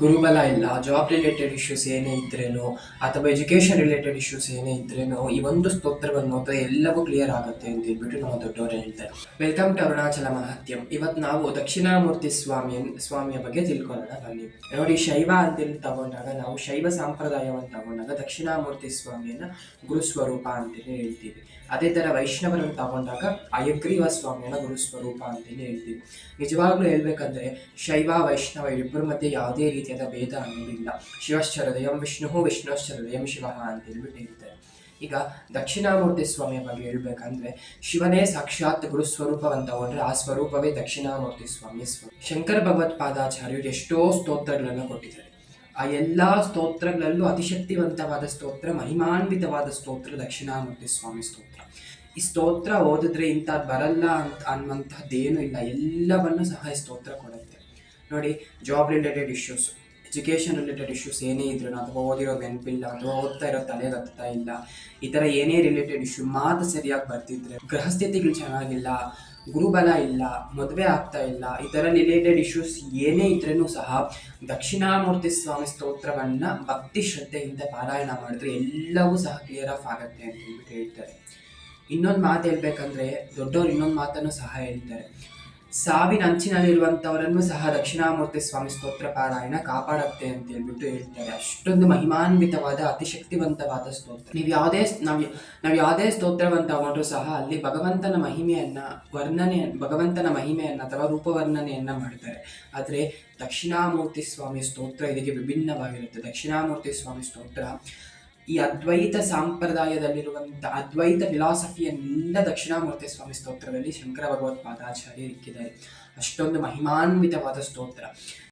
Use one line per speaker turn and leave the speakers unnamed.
ಗುರುಬಲ ಇಲ್ಲ, job related issues ಏನೇ ಇದ್ರೇನೋ ಅಥವಾ ಎಜುಕೇಷನ್ ರಿಲೇಟೆಡ್ ಇಶ್ಯೂಸ್ ಏನೇ ಇದ್ರೇನೋ ಈ ಒಂದು ಸ್ತೋತ್ರವನ್ನು ಓದಿದ್ರೆ ಎಲ್ಲವೂ ಕ್ಲಿಯರ್ ಆಗುತ್ತೆ ಅಂತ ಹೇಳ್ಬಿಟ್ಟು ನಮ್ಮ ದೊಡ್ಡವರು ಹೇಳ್ತಾರೆ. Welcome to Arunachala Mahatmyam. ಇವತ್ತು ನಾವು ದಕ್ಷಿಣಾಮೂರ್ತಿ ಸ್ವಾಮಿಯ ಬಗ್ಗೆ ತಿಳ್ಕೊಳ್ಳೋಣ ಬನ್ನಿ. ನೋಡಿ, ಶೈವ ಅಂತೇಳಿ ತಗೊಂಡಾಗ, ನಾವು ಶೈವ ಸಂಪ್ರದಾಯವನ್ನು ತಗೊಂಡಾಗ ದಕ್ಷಿಣಾಮೂರ್ತಿ ಸ್ವಾಮಿಯನ್ನ ಗುರುಸ್ವರೂಪ ಅಂತೇಳಿ ಹೇಳ್ತೀವಿ. ಅದೇ ತರ ವೈಷ್ಣವರನ್ನು ತಗೊಂಡಾಗ ಅಯಗ್ರೀವ ಸ್ವಾಮಿಯನ್ನ ಗುರುಸ್ವರೂಪ ಅಂತೇಳಿ ಹೇಳ್ತೀವಿ. ನಿಜವಾಗ್ಲೂ ಹೇಳ್ಬೇಕಂದ್ರೆ ಶೈವ ವೈಷ್ಣವ ಇಬ್ಬರ ಮಧ್ಯೆ ಯಾವುದೇ ರೀತಿಯಾದ ಭೇದ ಅನ್ನೋದಿಲ್ಲ. ಶಿವಶ್ಚರದಯಂ ವಿಷ್ಣು ವಿಷ್ಣುಶ್ಚರದಯಂ ಶಿವ ಅಂತ ಹೇಳ್ಬಿಟ್ಟು ಹೇಳ್ತಾರೆ. ಈಗ ದಕ್ಷಿಣಾಮೂರ್ತಿ ಸ್ವಾಮಿಯ ಬಗ್ಗೆ ಹೇಳ್ಬೇಕಂದ್ರೆ, ಶಿವನೇ ಸಾಕ್ಷಾತ್ ಗುರು ಸ್ವರೂಪವನ್ನು ತಗೊಂಡ್ರೆ ಆ ಸ್ವರೂಪವೇ ದಕ್ಷಿಣಾಮೂರ್ತಿ ಸ್ವಾಮಿಯ ಸ್ವರೂಪ. ಶಂಕರ ಭಗವತ್ಪಾದಾಚಾರ್ಯರು ಎಷ್ಟೋ ಸ್ತೋತ್ರಗಳನ್ನು ಕೊಟ್ಟಿದ್ದಾರೆ. ಆ ಎಲ್ಲಾ ಸ್ತೋತ್ರಗಳಲ್ಲೂ ಅತಿಶಕ್ತಿವಂತವಾದ ಸ್ತೋತ್ರ, ಮಹಿಮಾನ್ವಿತವಾದ ಸ್ತೋತ್ರ ದಕ್ಷಿಣಾಮೂರ್ತಿ ಸ್ವಾಮಿ ಸ್ತೋತ್ರ. ಈ ಸ್ತೋತ್ರ ಓದಿದ್ರೆ ಇಂಥದ್ದು ಬರಲ್ಲ ಅನ್ನುವಂಥದ್ದೇನು ಇಲ್ಲ, ಎಲ್ಲವನ್ನೂ ಸಹ ಈ ಸ್ತೋತ್ರ ಕೊಡುತ್ತೆ. ನೋಡಿ, job related issues, education related issues ಏನೇ ಇದ್ರು, ಅಥವಾ ಓದಿರೋದು ನೆನಪಿಲ್ಲ, ಅಥವಾ ಓದ್ತಾ ಇರೋ ತಲೆಗೆ ಹತ್ತಾ ಇಲ್ಲ, ಈ ಥರ ಏನೇ ರಿಲೇಟೆಡ್ ಇಶ್ಯೂ, ಮಾತು ಸರಿಯಾಗಿ ಬರ್ತಿದ್ರೆ, ಗ್ರಹಸ್ಥಿತಿಗಳು ಚೆನ್ನಾಗಿಲ್ಲ, ಗುರುಬಲ ಇಲ್ಲ, ಮದುವೆ ಆಗ್ತಾ ಇಲ್ಲ, ಈ ಥರ ರಿಲೇಟೆಡ್ ಇಶ್ಯೂಸ್ ಏನೇ ಇದ್ರೂ ಸಹ ದಕ್ಷಿಣಾಮೂರ್ತಿ ಸ್ವಾಮಿ ಸ್ತೋತ್ರವನ್ನ ಭಕ್ತಿ ಶ್ರದ್ಧೆಯಿಂದ ಪಾರಾಯಣ ಮಾಡಿದ್ರೆ ಎಲ್ಲವೂ ಸಹ ಕ್ಲಿಯರ್ ಆಫ್ ಆಗುತ್ತೆ ಅಂತ ಹೇಳ್ಬಿಟ್ಟು ಹೇಳ್ತಾರೆ. ಇನ್ನೊಂದು ಮಾತು ಹೇಳ್ಬೇಕಂದ್ರೆ, ದೊಡ್ಡವರು ಇನ್ನೊಂದು ಮಾತನ್ನು ಸಹ ಹೇಳ್ತಾರೆ, ಸಾವಿನ ಅಂಚಿನಲ್ಲಿರುವಂಥವರನ್ನು ಸಹ ದಕ್ಷಿಣಾಮೂರ್ತಿ ಸ್ವಾಮಿ ಸ್ತೋತ್ರ ಪಾರಾಯಣ ಕಾಪಾಡುತ್ತೆ ಅಂತ ಹೇಳ್ಬಿಟ್ಟು ಹೇಳ್ತಾರೆ. ಅಷ್ಟೊಂದು ಮಹಿಮಾನ್ವಿತವಾದ ಅತಿಶಕ್ತಿವಂತವಾದ ಸ್ತೋತ್ರ. ನಾವು ಯಾವುದೇ ಸ್ತೋತ್ರವನ್ನು ತಗೊಂಡ್ರು ಸಹ ಅಲ್ಲಿ ಭಗವಂತನ ಮಹಿಮೆಯನ್ನ ಅಥವಾ ರೂಪವರ್ಣನೆಯನ್ನ ಮಾಡ್ತಾರೆ. ಆದರೆ ದಕ್ಷಿಣಾಮೂರ್ತಿ ಸ್ವಾಮಿ ಸ್ತೋತ್ರ ಇದಕ್ಕೆ ವಿಭಿನ್ನವಾಗಿರುತ್ತೆ. ದಕ್ಷಿಣಾಮೂರ್ತಿ ಸ್ವಾಮಿ ಸ್ತೋತ್ರ ಈ ಅದ್ವೈತ ಸಂಪ್ರದಾಯದಲ್ಲಿರುವಂಥ ಅದ್ವೈತ ಫಿಲಾಸಫಿಯನ್ನೆಲ್ಲ ದಕ್ಷಿಣಾಮೂರ್ತಿ ಸ್ವಾಮಿ ಸ್ತೋತ್ರದಲ್ಲಿ ಶಂಕರ ಭಗವತ್ಪಾದಾಚಾರ್ಯರು ಇಕ್ಕಿದ್ದಾರೆ. ಅಷ್ಟೊಂದು ಮಹಿಮಾನ್ವಿತವಾದ ಸ್ತೋತ್ರ.